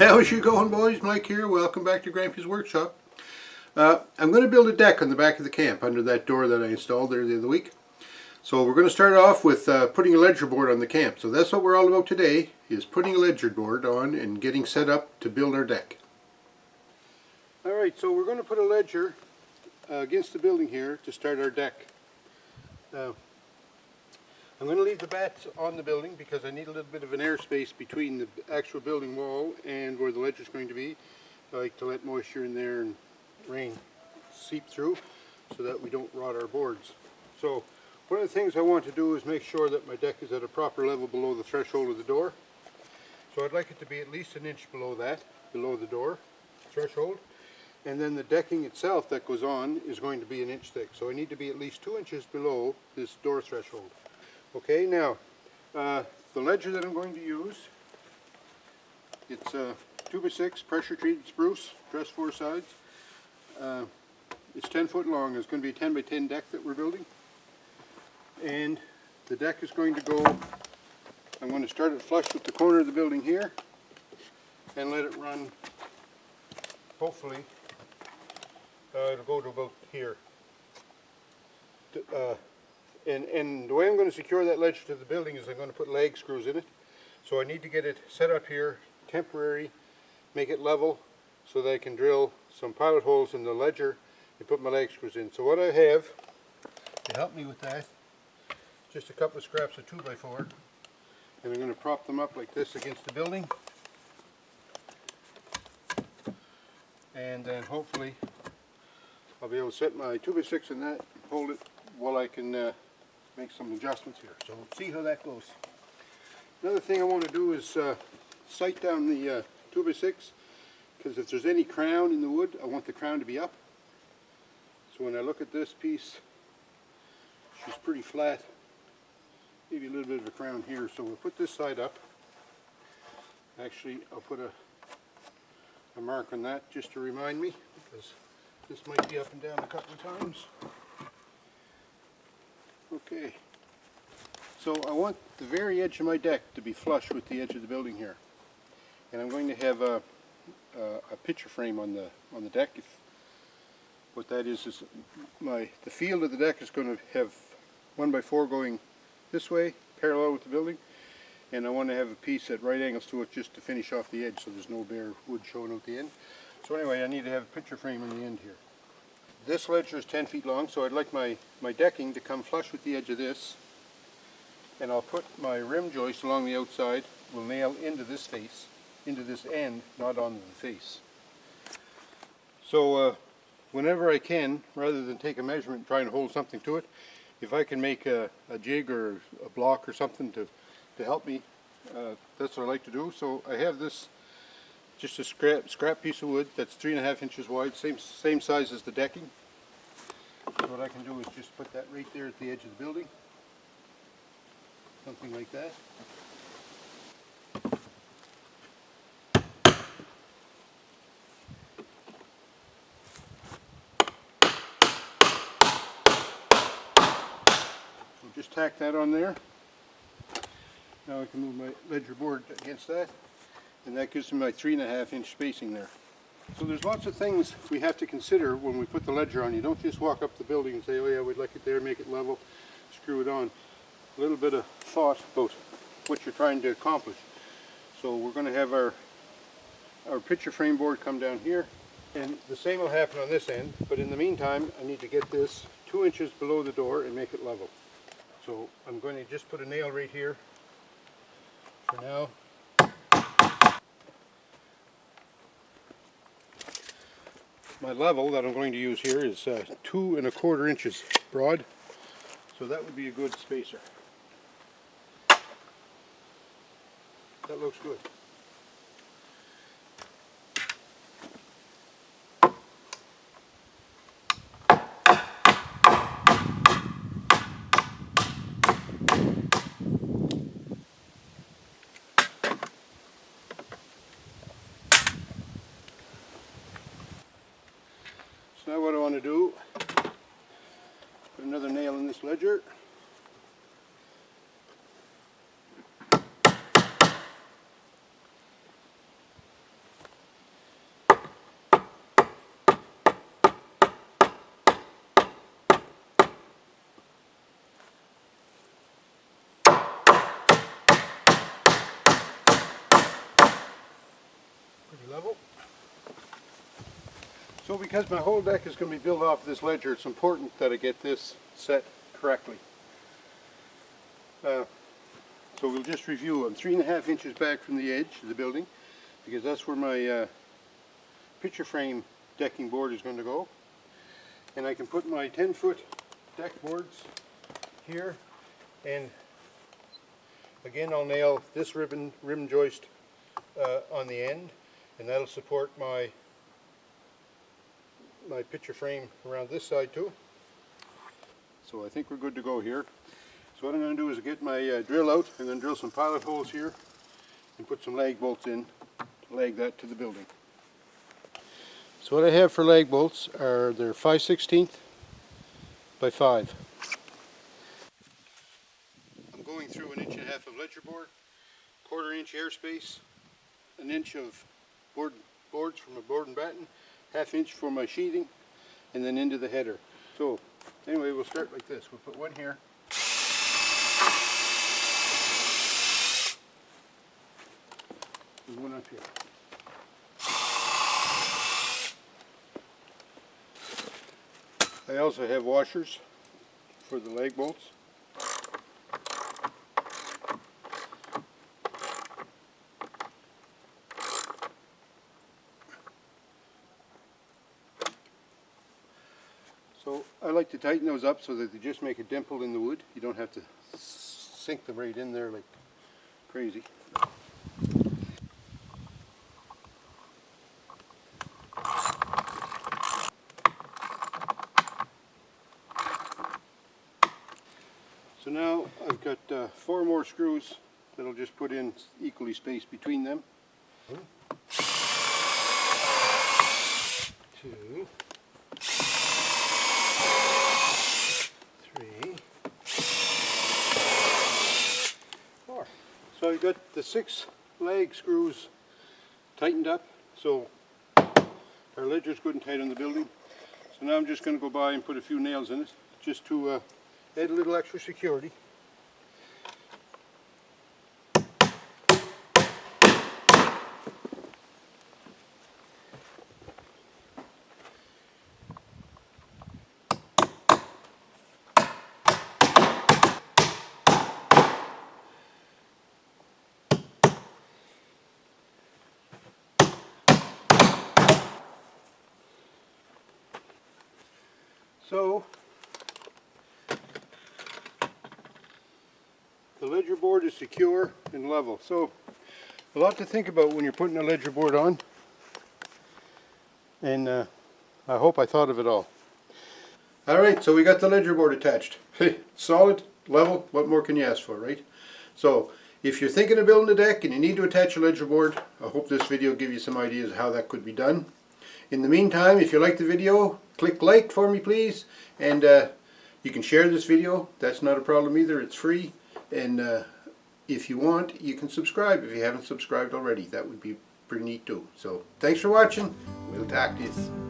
How's you going, boys? Mike here. Welcome back to Grampie's workshop. I'm going to build a deck on the back of the camp under that door that I installed there the other week. So we're going to start off with putting a ledger board on the camp. So that's what we're all about today, is putting a ledger board on and getting set up to build our deck. Alright, so we're going to put a ledger against the building here to start our deck. I'm going to leave the bats on the building because I need a little bit of an airspace between the actual building wall and where the ledger is going to be. I like to let moisture in there and rain seep through so that we don't rot our boards. So one of the things I want to do is make sure that my deck is at a proper level below the threshold of the door. So I'd like it to be at least an inch below that, below the door threshold. And then the decking itself that goes on is going to be an inch thick. So I need to be at least 2 inches below this door threshold. Okay, now the ledger that I'm going to use, it's 2x6 pressure treated spruce, dressed 4 sides. It's 10 foot long. It's going to be a 10 by 10 deck that we're building. And the deck is going to go, I'm going to start it flush with the corner of the building here and let it run, hopefully, it'll go to about here. And the way I'm going to secure that ledger to the building is I'm going to put lag screws in it. So I need to get it set up here, temporary, make it level, so that I can drill some pilot holes in the ledger and put my lag screws in. So what I have to help me with that, just a couple of scraps of 2x4, and I'm going to prop them up like this against the building. And then hopefully I'll be able to set my 2x6 in that, hold it while I can make some adjustments here. So we'll see how that goes. Another thing I want to do is sight down the 2x6, because if there's any crown in the wood, I want the crown to be up. So when I look at this piece, she's pretty flat. Maybe a little bit of a crown here. So we'll put this side up. Actually, I'll put a mark on that just to remind me, because this might be up and down a couple of times. Okay, so I want the very edge of my deck to be flush with the edge of the building here, and I'm going to have a picture frame on the deck. What that is the field of the deck is going to have 1x4 going this way, parallel with the building, and I want to have a piece at right angles to it just to finish off the edge, so there's no bare wood showing out the end. So anyway, I need to have a picture frame on the end here. This ledger is 10 feet long, so I'd like my decking to come flush with the edge of this. And I'll put my rim joist along the outside, will nail into this face, into this end, not onto the face. So whenever I can, rather than take a measurement and try and hold something to it, if I can make a jig or a block or something to help me, that's what I like to do. So I have this, just a scrap piece of wood that's 3.5 inches wide, same size as the decking. So what I can do is just put that right there at the edge of the building, something like that. So just tack that on there. Now I can move my ledger board against that. And that gives me my 3.5 inch spacing there. So there's lots of things we have to consider when we put the ledger on. You don't just walk up the building and say, oh yeah, we'd like it there, make it level, screw it on. A little bit of thought about what you're trying to accomplish. So we're going to have our picture frame board come down here, and the same will happen on this end, but in the meantime I need to get this 2 inches below the door and make it level. So I'm going to just put a nail right here for now. My level that I'm going to use here is 2¼ inches broad, so that would be a good spacer. That looks good. So now what I want to do, put another nail in this ledger. So because my whole deck is going to be built off this ledger, it's important that I get this set correctly. So we'll just review. I'm 3.5 inches back from the edge of the building because that's where my picture frame decking board is going to go. And I can put my 10-foot deck boards here, and again I'll nail this rim joist on the end, and that'll support my picture frame around this side too. So I think we're good to go here. So what I'm going to do is get my drill out. I'm going to drill some pilot holes here and put some lag bolts in to lag that to the building. So what I have for lag bolts are they're 5/16 by 5. I'm going through 1.5 inches of ledger board, 1/4 inch airspace, 1 inch of boards from a board and batten, 1/2 inch for my sheathing, and then into the header. So anyway, we'll start like this. We'll put one here. And one up here. I also have washers for the lag bolts. So I like to tighten those up so that they just make a dimple in the wood. You don't have to sink them right in there like crazy. So now I've got 4 more screws that I'll just put in equally spaced between them. 2, 3, 4. So I've got the 6 lag screws tightened up, so our ledger's good and tight on the building. So now I'm just going to go by and put a few nails in it just to add a little extra security. So the ledger board is secure and level. So a lot to think about when you're putting a ledger board on, and I hope I thought of it all. Alright, so we got the ledger board attached. Solid, level, what more can you ask for, right? So if you're thinking of building a deck and you need to attach a ledger board, I hope this video gives you some ideas of how that could be done. In the meantime, if you like the video, click like for me please, and you can share this video. That's not a problem either, it's free. And if you want, you can subscribe if you haven't subscribed already. That would be pretty neat too. So thanks for watching. We'll talk to you.